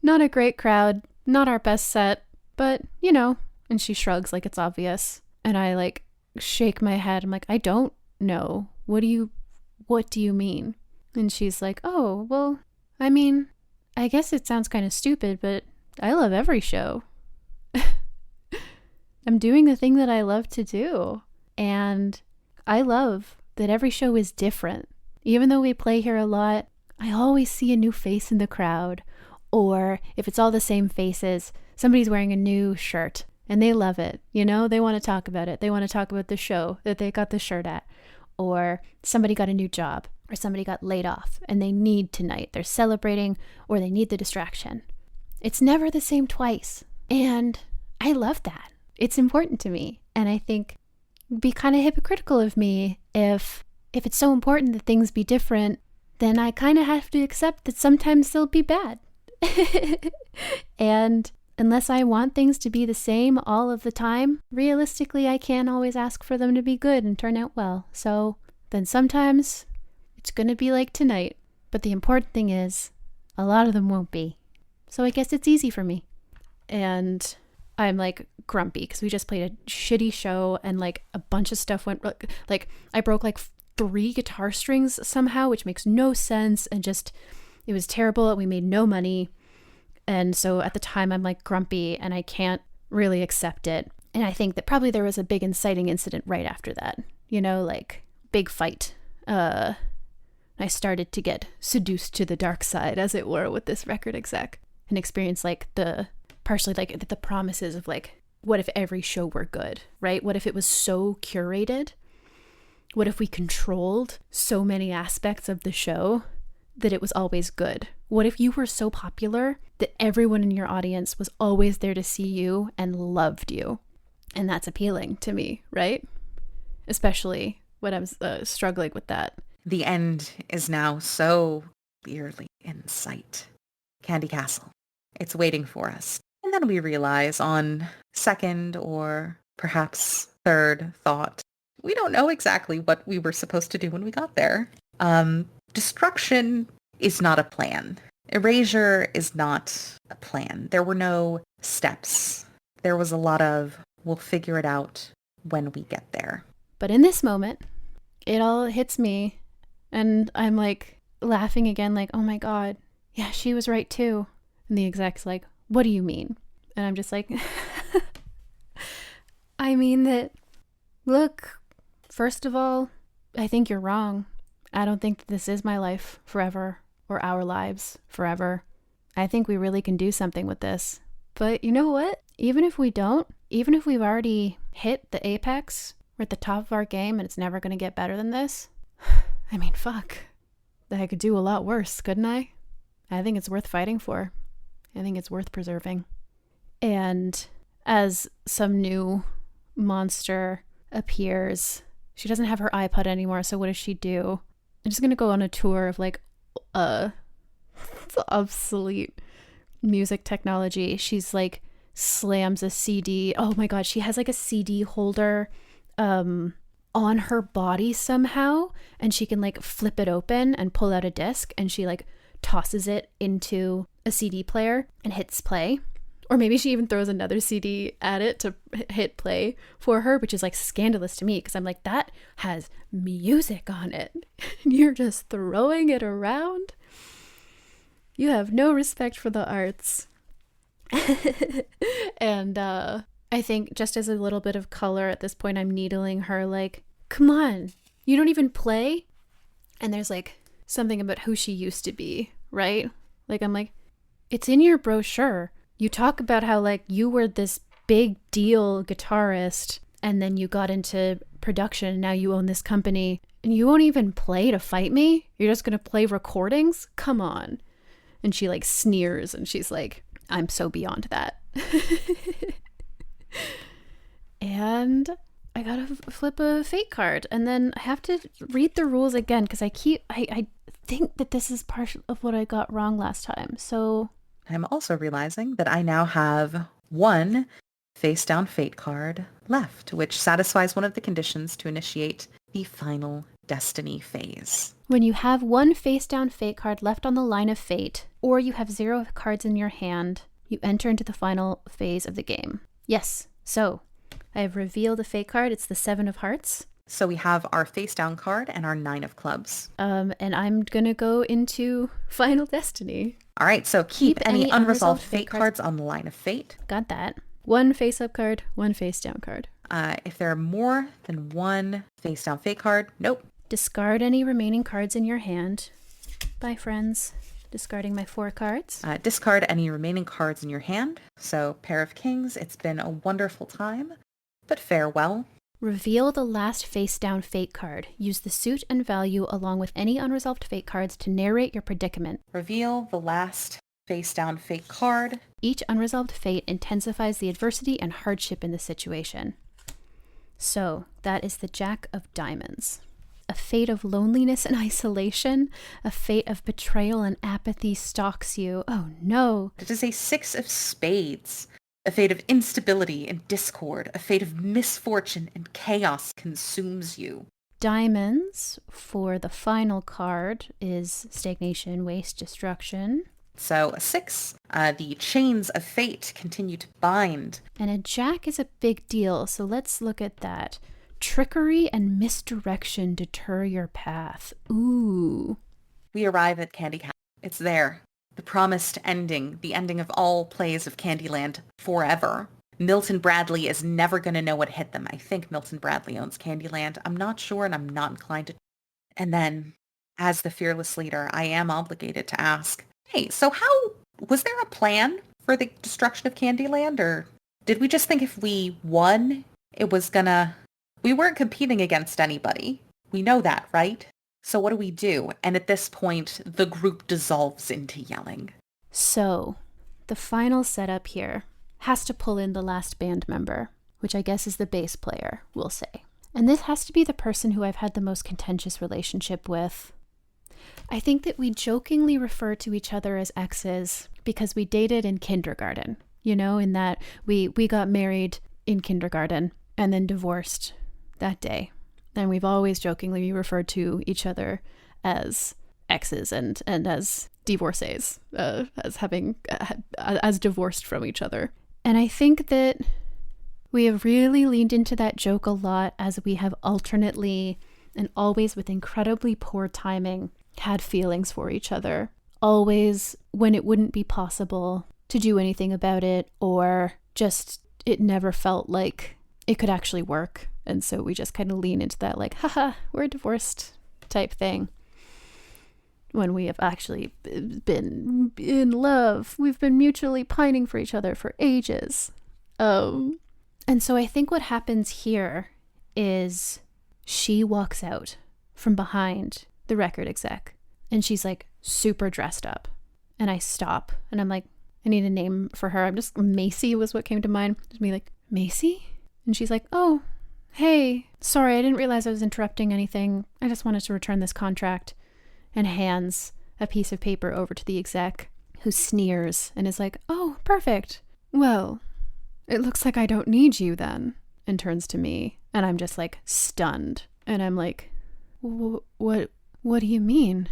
not a great crowd, not our best set, but you know. And she shrugs like it's obvious. And I like shake my head. I'm like, I don't know. What do you mean? And she's like, oh, well, I mean, I guess it sounds kind of stupid, but I love every show. I'm doing the thing that I love to do. And I love that every show is different. Even though we play here a lot, I always see a new face in the crowd. Or if it's all the same faces, somebody's wearing a new shirt and they love it. You know, they want to talk about it. They want to talk about the show that they got the shirt at. Or somebody got a new job, or somebody got laid off and they need tonight. They're celebrating, or they need the distraction. It's never the same twice. And I love that. It's important to me. And I think it'd be kind of hypocritical of me if it's so important that things be different, then I kind of have to accept that sometimes they'll be bad. And unless I want things to be the same all of the time, realistically, I can't always ask for them to be good and turn out well. So then sometimes it's going to be like tonight. But the important thing is, a lot of them won't be. So I guess it's easy for me. And I'm like grumpy because we just played a shitty show and like a bunch of stuff went, like I broke like 3 guitar strings somehow, which makes no sense. And just, it was terrible. We made no money. And so at the time I'm like grumpy and I can't really accept it. And I think that probably there was a big inciting incident right after that, you know, like big fight. I started to get seduced to the dark side, as it were, with this record exec and experience like partially like the promises of like, what if every show were good, right? What if it was so curated? What if we controlled so many aspects of the show that it was always good? What if you were so popular that everyone in your audience was always there to see you and loved you? And that's appealing to me, right? Especially when I'm struggling with that. The end is now so clearly in sight. Candy Castle. It's waiting for us. And then we realize on second or perhaps third thought, we don't know exactly what we were supposed to do when we got there. Destruction is not a plan. Erasure is not a plan. There were no steps. There was a lot of, we'll figure it out when we get there. But in this moment, it all hits me and I'm like laughing again, like, oh my God, yeah, she was right too. And the exec's like, what do you mean? And I'm just like, I mean that, look, first of all, I think you're wrong. I don't think that this is my life forever or our lives forever. I think we really can do something with this. But you know what? Even if we don't, even if we've already hit the apex, we're at the top of our game and it's never going to get better than this. I mean, fuck. I could do a lot worse, couldn't I? I think it's worth fighting for. I think it's worth preserving. And as some new monster appears, she doesn't have her iPod anymore, so what does she do? I'm just going to go on a tour of like obsolete music technology. She's like slams a CD. Oh my God, she has like a CD holder on her body somehow, and she can like flip it open and pull out a disc, and she like tosses it into a CD player and hits play. Or maybe she even throws another CD at it to hit play for her, which is like scandalous to me because I'm like, that has music on it. You're just throwing it around. You have no respect for the arts. And I think just as a little bit of color at this point, I'm needling her like, come on, you don't even play? And there's like something about who she used to be, right? Like, I'm like, it's in your brochure. You talk about how like you were this big deal guitarist and then you got into production and now you own this company and you won't even play to fight me? You're just going to play recordings? Come on. And she like sneers and she's like, I'm so beyond that. And I gotta flip a fate card and then I have to read the rules again because I think that this is part of what I got wrong last time. So I'm also realizing that I now have one face down fate card left, which satisfies one of the conditions to initiate the final destiny phase. When you have one face down fate card left on the line of fate, or you have 0 cards in your hand, you enter into the final phase of the game. Yes, so I have revealed a fate card. It's the 7 of Hearts. So we have our face down card and our 9 of Clubs. And I'm gonna go into Final Destiny. All right, so keep any unresolved fate cards on the line of fate. Got that. 1 face up card, 1 face down card. If there are more than 1 face down fate card, nope. Discard any remaining cards in your hand. Bye, friends. Discarding my 4 cards. Discard any remaining cards in your hand. So, Pair of Kings, it's been a wonderful time, but farewell. Reveal the last face-down fate card. Use the suit and value along with any unresolved fate cards to narrate your predicament. Reveal the last face-down fate card. Each unresolved fate intensifies the adversity and hardship in the situation. So, that is the Jack of Diamonds. A fate of loneliness and isolation. A fate of betrayal and apathy stalks you. Oh no. It is a 6 of Spades. A fate of instability and discord. A fate of misfortune and chaos consumes you. Diamonds for the final card is stagnation, waste, destruction. So a 6. The chains of fate continue to bind. And a Jack is a big deal, so let's look at that. Trickery and misdirection deter your path. Ooh. We arrive at Candy Castle. It's there. The promised ending, the ending of all plays of Candyland forever. Milton Bradley is never going to know what hit them. I think Milton Bradley owns Candyland. I'm not sure and I'm not inclined to. And then, as the fearless leader, I am obligated to ask, hey, so was there a plan for the destruction of Candyland? Or did we just think if we won, it was we weren't competing against anybody. We know that, right? So what do we do? And at this point, the group dissolves into yelling. So, the final setup here has to pull in the last band member, which I guess is the bass player, we'll say. And this has to be the person who I've had the most contentious relationship with. I think that we jokingly refer to each other as exes because we dated in kindergarten. in that we got married in kindergarten and then divorced that day. And we've always jokingly referred to each other as exes and as divorcees, as divorced from each other. And I think that we have really leaned into that joke a lot as we have alternately and always with incredibly poor timing had feelings for each other. Always when it wouldn't be possible to do anything about it, or just it never felt like it could actually work. And so we just kind of lean into that like, haha, we're divorced type thing. When we have actually been in love. We've been mutually pining for each other for ages. And so I think what happens here is she walks out from behind the record exec and she's like super dressed up. And I stop and I'm like, I need a name for her. I'm just, Macy was what came to mind. Just me like, Macy? And she's like, oh, hey, sorry, I didn't realize I was interrupting anything. I just wanted to return this contract. And hands a piece of paper over to the exec, who sneers and is like, oh, perfect. Well, it looks like I don't need you then. And turns to me and I'm just like stunned. And I'm like, what do you mean?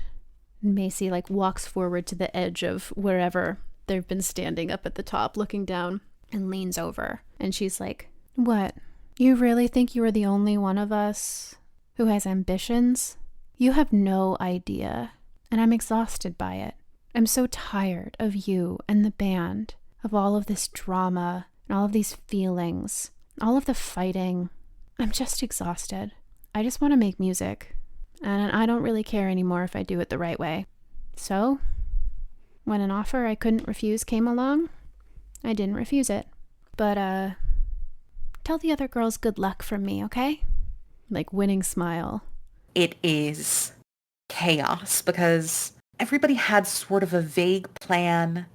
And Macy like walks forward to the edge of wherever they've been standing up at the top looking down and leans over. And she's like, what? You really think you are the only one of us who has ambitions? You have no idea. And I'm exhausted by it. I'm so tired of you and the band, of all of this drama and all of these feelings, all of the fighting. I'm just exhausted. I just want to make music. And I don't really care anymore if I do it the right way. So, when an offer I couldn't refuse came along, I didn't refuse it. But, tell the other girls good luck from me, okay? Like, winning smile. It is chaos because everybody had sort of a vague plan.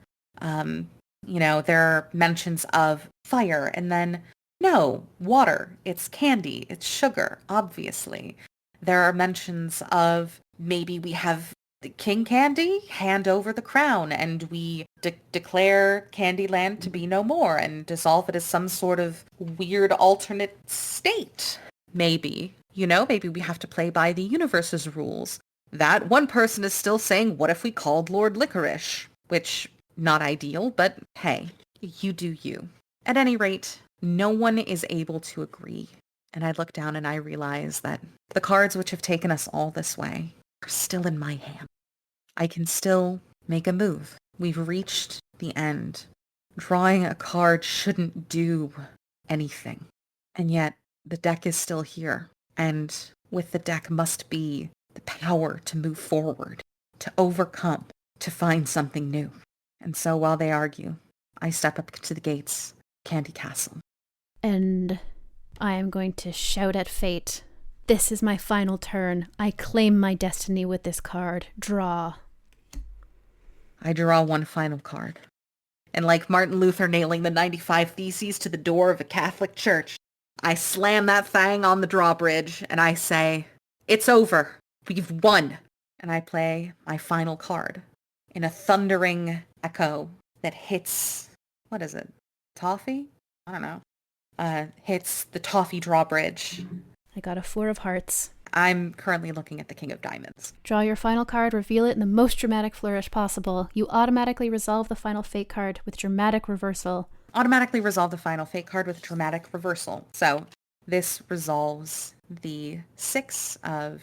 There are mentions of fire and then no, water, it's candy, it's sugar, obviously. There are mentions of maybe we have the king candy, hand over the crown, and we declare Candyland to be no more and dissolve it as some sort of weird alternate state. Maybe. Maybe we have to play by the universe's rules. That one person is still saying, what if we called Lord Licorice? Which, not ideal, but hey, you do you. At any rate, no one is able to agree. And I look down and I realize that the cards which have taken us all this way are still in my hand. I can still make a move. We've reached the end. Drawing a card shouldn't do anything. And yet, the deck is still here. And with the deck must be the power to move forward, to overcome, to find something new. And so while they argue, I step up to the gates, Candy Castle. And I am going to shout at fate. This is my final turn. I claim my destiny with this card. Draw. I draw one final card. And like Martin Luther nailing the 95 Theses to the door of a Catholic church, I slam that thing on the drawbridge and I say, it's over. We've won. And I play my final card in a thundering echo that hits, what is it? Toffee? I don't know. Hits the toffee drawbridge. I got a 4 of hearts. I'm currently looking at the King of Diamonds. Draw your final card, reveal it in the most dramatic flourish possible. You automatically resolve the final fate card with dramatic reversal. Automatically resolve the final fate card with dramatic reversal. So this resolves the 6 of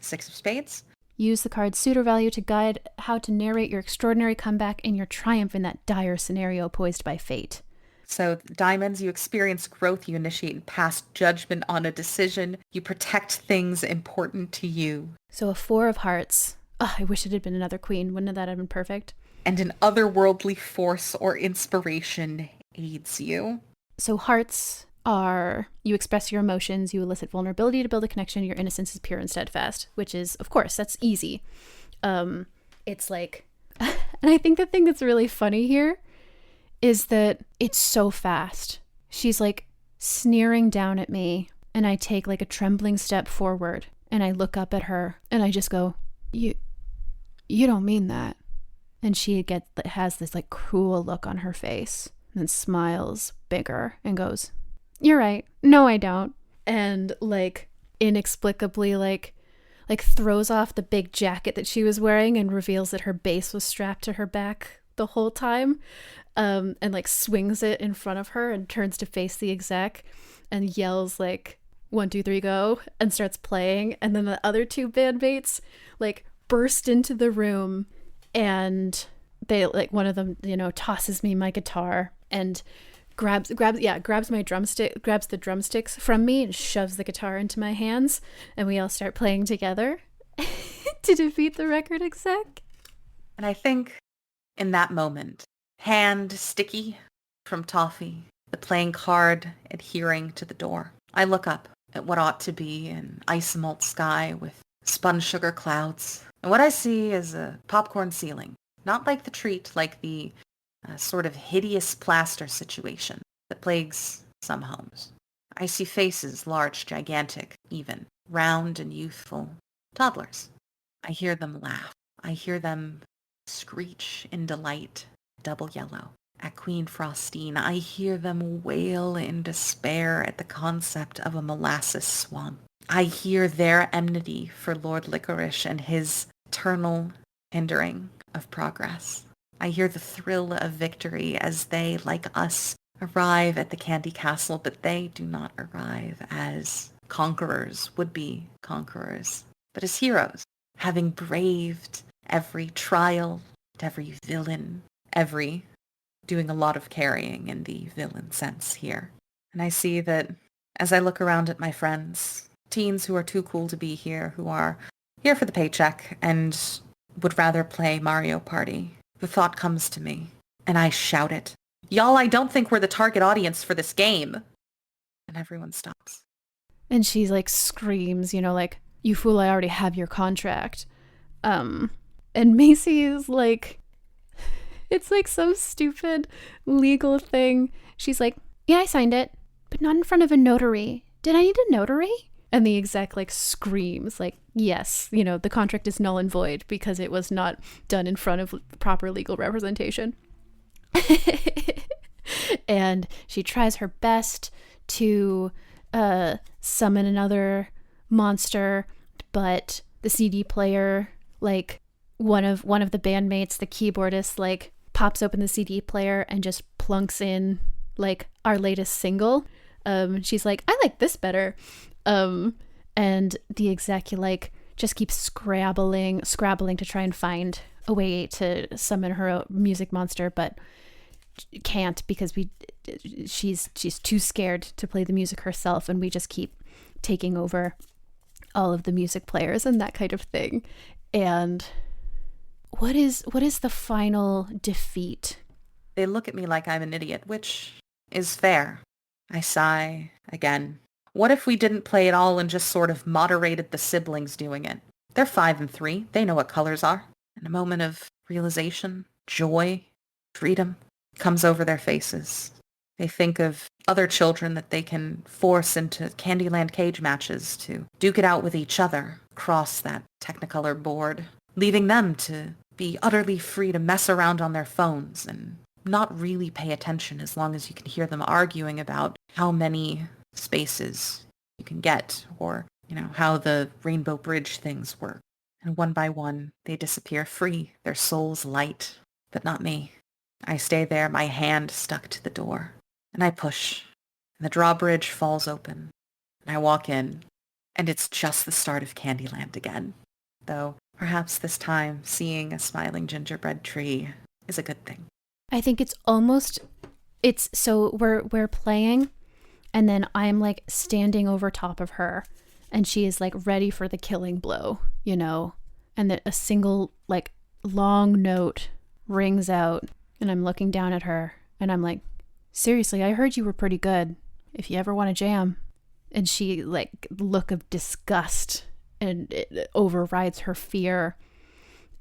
spades. Use the card's suitor value to guide how to narrate your extraordinary comeback and your triumph in that dire scenario posed by fate. So diamonds, you experience growth, you initiate and pass judgment on a decision, you protect things important to you. So a 4 of hearts. Oh, I wish it had been another queen. Wouldn't that have been perfect? And an otherworldly force or inspiration aids you. So hearts are, you express your emotions, you elicit vulnerability to build a connection, your innocence is pure and steadfast, which is, of course, that's easy. It's like, and I think the thing that's really funny here is that it's so fast. She's like sneering down at me and I take like a trembling step forward and I look up at her and I just go, you don't mean that. And she has this like cruel look on her face and then smiles bigger and goes, "You're right. No, I don't." And like inexplicably like throws off the big jacket that she was wearing and reveals that her bass was strapped to her back the whole time. And like swings it in front of her and turns to face the exec and yells like, "1, 2, 3, go," and starts playing. And then the other two bandmates like burst into the room, and they like, one of them, you know, tosses me my guitar and grabs my drumstick, grabs the drumsticks from me and shoves the guitar into my hands, and we all start playing together to defeat the record exec. And I think in that moment, hand sticky from toffee, the playing card adhering to the door, I look up at what ought to be an ice malt sky with spun sugar clouds. And what I see is a popcorn ceiling, not like the treat, like the sort of hideous plaster situation that plagues some homes. I see faces, large, gigantic, even, round and youthful, toddlers. I hear them laugh. I hear them screech in delight, double yellow, at Queen Frostine. I hear them wail in despair at the concept of a molasses swamp. I hear their enmity for Lord Licorice and his eternal hindering of progress. I hear the thrill of victory as they, like us, arrive at the Candy Castle, but they do not arrive as conquerors, would-be conquerors, but as heroes, having braved every trial, every villain, doing a lot of carrying in the villain sense here. And I see that as I look around at my friends, teens who are too cool to be here, who are here for the paycheck and would rather play Mario Party, the thought comes to me, and I shout it. "Y'all, I don't think we're the target audience for this game." And everyone stops. And she like screams, you know, like, "You fool, I already have your contract." And Macy is like, it's like some stupid legal thing. She's like, "Yeah, I signed it, but not in front of a notary. Did I need a notary?" And the exec like screams like, "Yes, you know, the contract is null and void because it was not done in front of proper legal representation." And she tries her best to summon another monster, but the CD player, like one of the bandmates, the keyboardist, like pops open the CD player and just plunks in like our latest single. She's like, "I like this better." And the exec like just keeps scrabbling to try and find a way to summon her music monster, but can't because she's too scared to play the music herself, and we just keep taking over all of the music players and that kind of thing. And what is the final defeat? They look at me like I'm an idiot, which is fair. I sigh again. What if we didn't play it all and just sort of moderated the siblings doing it? They're 5 and 3. They know what colors are. And a moment of realization, joy, freedom comes over their faces. They think of other children that they can force into Candyland cage matches to duke it out with each other across that Technicolor board, leaving them to be utterly free to mess around on their phones and not really pay attention as long as you can hear them arguing about how many spaces you can get, or, you know, how the Rainbow Bridge things work. And one by one, they disappear free, their souls light. But not me. I stay there, my hand stuck to the door. And I push, and the drawbridge falls open. And I walk in, and it's just the start of Candyland again. Though, perhaps this time, seeing a smiling gingerbread tree is a good thing. I think so we're playing, and then I'm like standing over top of her, and she is like ready for the killing blow, you know, and that a single like long note rings out, and I'm looking down at her, and I'm like, "Seriously, I heard you were pretty good. If you ever want to jam." And she like look of disgust, and it overrides her fear,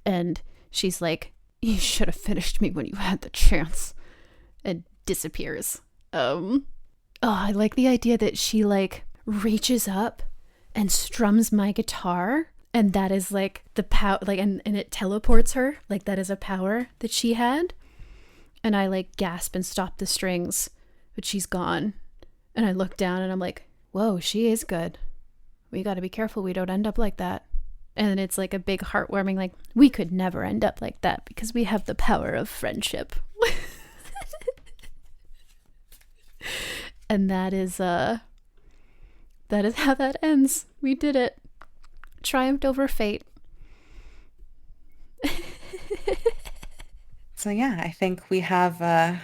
and she's like, "You should have finished me when you had the chance," and disappears. I like the idea that she like reaches up and strums my guitar, and that is like the power, like, and it teleports her, like that is a power that she had. And I like gasp and stop the strings, but she's gone. And I look down and I'm like, whoa, she is good. We got to be careful we don't end up like that. And it's like a big heartwarming, like, we could never end up like that because we have the power of friendship. And that is how that ends. We did it. Triumphed over fate. So yeah, I think we have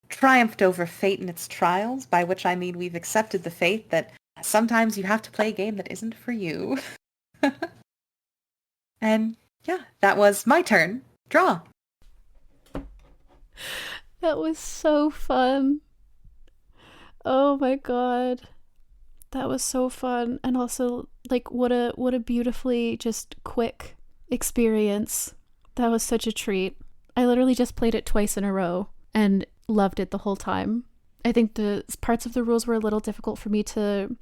triumphed over fate and its trials, by which I mean we've accepted the fate that sometimes you have to play a game that isn't for you. And yeah, that was my turn. Draw. That was so fun. Oh my god. That was so fun. And also, like, what a beautifully just quick experience. That was such a treat. I literally just played it twice in a row and loved it the whole time. I think the parts of the rules were a little difficult for me to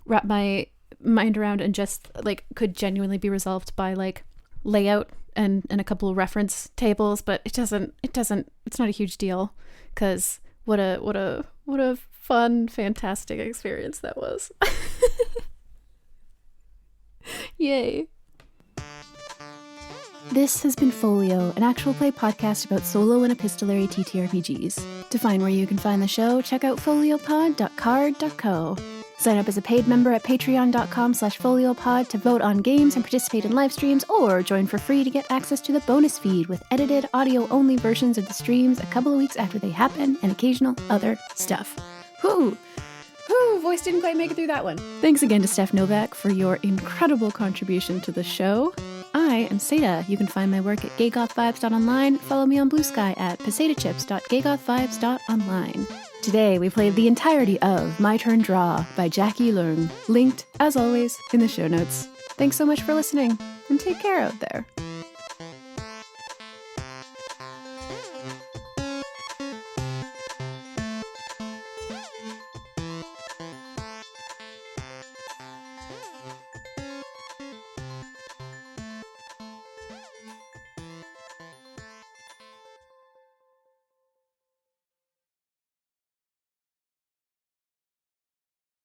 wrap my mind around and just like could genuinely be resolved by like layout and a couple of reference tables, but it's not a huge deal because what a fun, fantastic experience that was. Yay. This has been Folio, an actual play podcast about solo and epistolary TTRPGs. To find where you can find the show, check out foliopod.card.co. Sign up as a paid member at patreon.com/foliopod to vote on games and participate in live streams, or join for free to get access to the bonus feed with edited audio-only versions of the streams a couple of weeks after they happen and occasional other stuff. Whoo! Voice didn't quite make it through that one. Thanks again to Steph Novak for your incredible contribution to the show. I am Satah. You can find my work at gaygothvibes.online. Follow me on bluesky at pesetachips.gaygothvibes.online. Today we played the entirety of My Turn Draw by Jackie Leung, linked, as always, in the show notes. Thanks so much for listening, and take care out there.